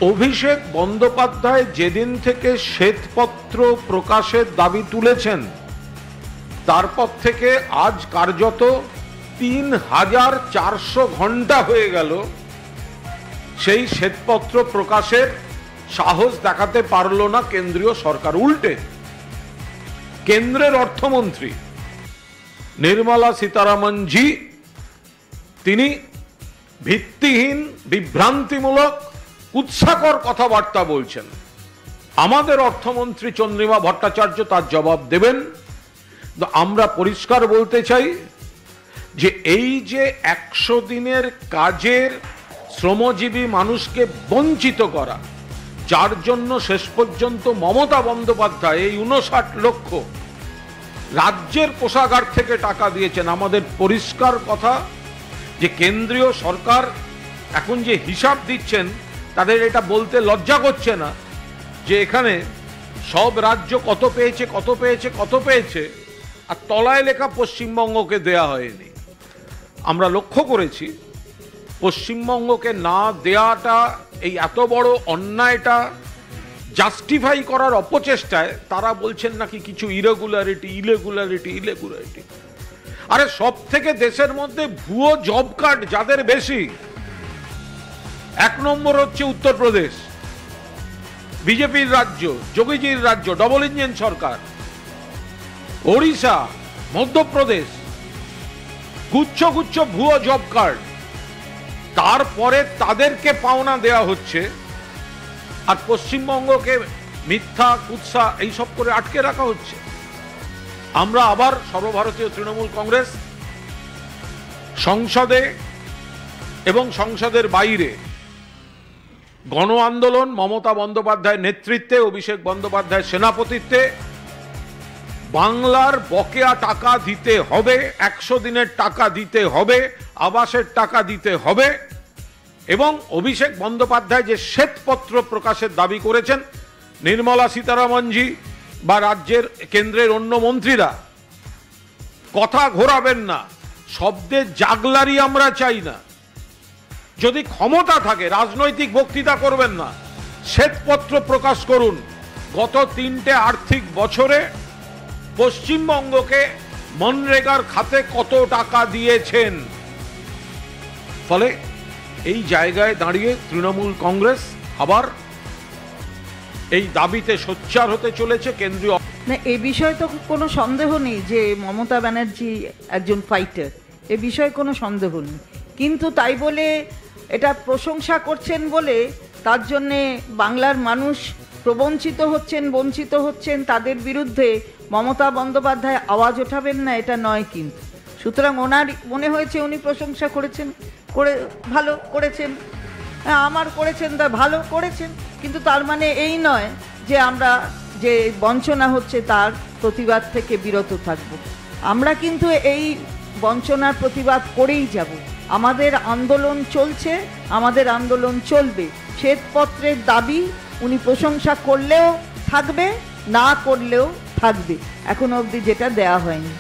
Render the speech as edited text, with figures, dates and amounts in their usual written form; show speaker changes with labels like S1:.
S1: অভিষেক বন্দ্যোপাধ্যায় যেদিন থেকে শ্বেতপত্র প্রকাশের দাবি তুলেছেন তারপর থেকে আজ কার্যত ৩,৪০০ ঘন্টা হয়ে গেল সেই শ্বেতপত্র প্রকাশের সাহস দেখাতে পারল না কেন্দ্রীয় সরকার। উল্টে কেন্দ্রের অর্থমন্ত্রী নির্মলা সীতারামনজি তিনি ভিত্তিহীন, বিভ্রান্তিমূলক, কুৎসাকর কথাবার্তা বলছেন। আমাদের অর্থমন্ত্রী চন্দ্রিমা ভট্টাচার্য তার জবাব দেবেন। আমরা পরিষ্কার বলতে চাই যে এই যে ১০০ দিনের কাজের শ্রমজীবী মানুষকে বঞ্চিত করা, যার জন্য শেষ পর্যন্ত মমতা বন্দ্যোপাধ্যায় এই ৫৯ লক্ষ রাজ্যের কোষাগার থেকে টাকা দিয়েছেন। আমাদের পরিষ্কার কথা যে কেন্দ্রীয় সরকার এখন যে হিসাব দিচ্ছেন তাদের এটা বলতে লজ্জা করছে না যে এখানে সব রাজ্য কত পেয়েছে কত পেয়েছে কত পেয়েছে, আর তলায় লেখা পশ্চিমবঙ্গকে দেয়া হয়নি। আমরা লক্ষ্য করেছি পশ্চিমবঙ্গকে না দেয়াটা, এই এত বড় অন্যায়টা জাস্টিফাই করার অপচেষ্টায় তারা বলছেন নাকি কিছু ইরেগুলারিটি। আরে সব থেকে দেশের মধ্যে ভুয়ো জব কার্ড যাদের বেশি, ১ নম্বর হচ্ছে উত্তরপ্রদেশ, বিজেপির রাজ্য, যোগীজির রাজ্য, ডবল ইঞ্জিন সরকার। ওড়িশা, মধ্যপ্রদেশ, গুচ্ছ গুচ্ছ ভুয়ো জব কার্ড। তারপরে তাদেরকে পাওনা দেয়া হচ্ছে, আর পশ্চিমবঙ্গকে মিথ্যা, কুৎসা এইসব করে আটকে রাখা হচ্ছে। আমরা আবার সর্বভারতীয় তৃণমূল কংগ্রেস সংসদে এবং সংসদের বাইরে গণ আন্দোলন মমতা বন্দ্যোপাধ্যায়ের নেতৃত্বে, অভিষেক বন্দ্যোপাধ্যায়ের সেনাপতিত্বে বাংলার বকেয়া টাকা দিতে হবে, ১০০ দিনের টাকা দিতে হবে, আবাসের টাকা দিতে হবে, এবং অভিষেক বন্দ্যোপাধ্যায় যে শ্বেতপত্র প্রকাশের দাবি করেছেন, নির্মলা সীতারামনজি বা রাজ্যের কেন্দ্রের অন্য মন্ত্রীরা কথা ঘোরাবেন না, শব্দের জাগলারি আমরা চাই না। যদি ক্ষমতা থাকে রাজনৈতিক বক্তৃতা করবেন না, শ্বেতপত্র প্রকাশ করুন গত ৩টে আর্থিক বছরে পশ্চিমবঙ্গকে মনরেগার খাতে কত টাকা দিয়েছেন। ফলে এই জায়গায় দাঁড়িয়ে তৃণমূল কংগ্রেস আবার এই দাবিতে সোচ্চার হতে চলেছে। কেন্দ্রীয়
S2: না, এ বিষয়ে তো কোনো সন্দেহ নেই যে মমতা ব্যানার্জি একজন ফাইটার, এ বিষয়ে কোনো সন্দেহ নেই। কিন্তু তাই বলে এটা প্রশংসা করছেন বলে তার জন্যে বাংলার মানুষ প্রবঞ্চিত হচ্ছেন, বঞ্চিত হচ্ছেন, তাদের বিরুদ্ধে মমতা বন্দ্যোপাধ্যায় আওয়াজ ওঠাবেন না, এটা নয়। কিন্তু সুতরাং ওনার মনে হয়েছে উনি প্রশংসা করেছেন, ভালো করেছেন, আমার করেছেন, তা ভালো করেছেন, কিন্তু তার মানে এই নয় যে আমরা যে বঞ্চনা হচ্ছে তার প্রতিবাদ থেকে বিরত থাকব। আমরা কিন্তু এই বঞ্চনার প্রতিবাদ করেই যাব। আমাদের আন্দোলন চলছে, আমাদের আন্দোলন চলবে। শ্বেতপত্রের দাবি উনি প্রশংসা করলেও থাকবে, না করলেও থাকবে, এখনো অবধি যেটা দেয়া হয়নি।